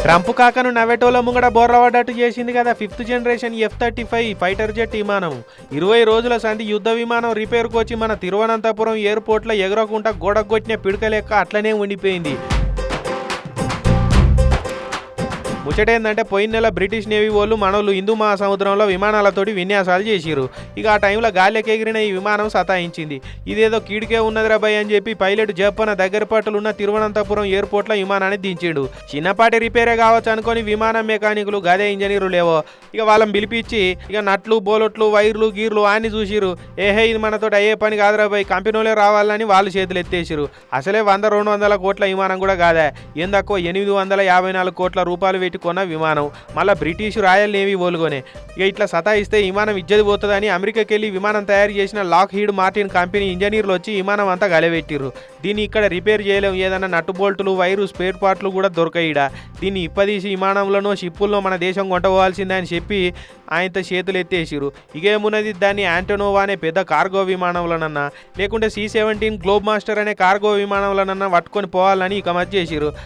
Trump కాకను నవ్వేటోళ్ళ ముంగడ బోర్లపడ్డట్టు చేసింది కదా 5th generation F-35 fighter jet విమానం. 20 రోజుల సంధి యుద్ధ విమానం రిపేర్కు వచ్చి మన తిరువనంతపురం ఎయిర్పోర్ట్లో ఎగరకుండా గోడకు కొట్టిన పిడక లెక్క అట్లనే ఉండిపోయింది. ముచ్చటేందంటే పోయిన నెల బ్రిటిష్ నేవీ వాళ్ళు మనోళ్ళు హిందూ మహాసముద్రంలో విమానాలతోటి విన్యాసాలు చేసిరు. ఇక ఆ టైంలో గాలికి ఎగిరిన ఈ విమానం సతాయించింది. ఇదేదో కీడికే ఉన్నదిరా భయ్ అని చెప్పి పైలట్ జప్పన దగ్గర పట్టులున్న తిరువనంతపురం ఎయిర్పోర్ట్లో విమానాన్ని దించిండు. చిన్నపాటి రిపేరే కావచ్చు అనుకొని విమానం మెకానికులు గదే ఇంజనీరు లేవో ఇక వాళ్ళని పిలిపించి ఇక నట్లు బోలొట్లు వైర్లు గీర్లు అన్ని చూసిరు. ఏహే ఇది మనతో అయ్యే పని కాదురా భయ్, కంపెనీలో రావాలని వాళ్ళు చేతులు ఎత్తేసిరు. అసలే 100-200 కోట్ల విమానం కూడా కాదా, ఏందక్కో 854 కోట్ల రూపాయలు పెట్టి కొన్న విమానం, మళ్ళీ బ్రిటిష్ రాయల్ నేవీ ఓలుగొనే. ఇక ఇట్లా సతాయిస్తే విమానం ఇజ్జది పోతుందని అమెరికాకి వెళ్ళి విమానం తయారు చేసిన లాక్ హీడ్ మార్టిన్ కంపెనీ ఇంజనీర్లు వచ్చి విమానం అంతా గలబెట్టిర్రు. దీన్ని ఇక్కడ రిపేర్ చేయలేం, ఏదైనా నట్టు బోల్టులు వైరు స్పేర్ పార్ట్లు కూడా దొరకయిడా, దీన్ని ఇప్పదీసి విమానంలోనో షిప్పుల్లో మన దేశం కొంటపోవాల్సిందని చెప్పి ఆయనతో చేతులు ఎత్తేసిరు. ఇకేమున్నది, దాన్ని యాంటోనోవా అనే పెద్ద కార్గో విమానంలోనన్నా లేకుంటే C-17 గ్లోబ్ మాస్టర్ అనే కార్గో విమానంలోనన్నా పట్టుకొని పోవాలని ఇక మధ్య చేసిరు.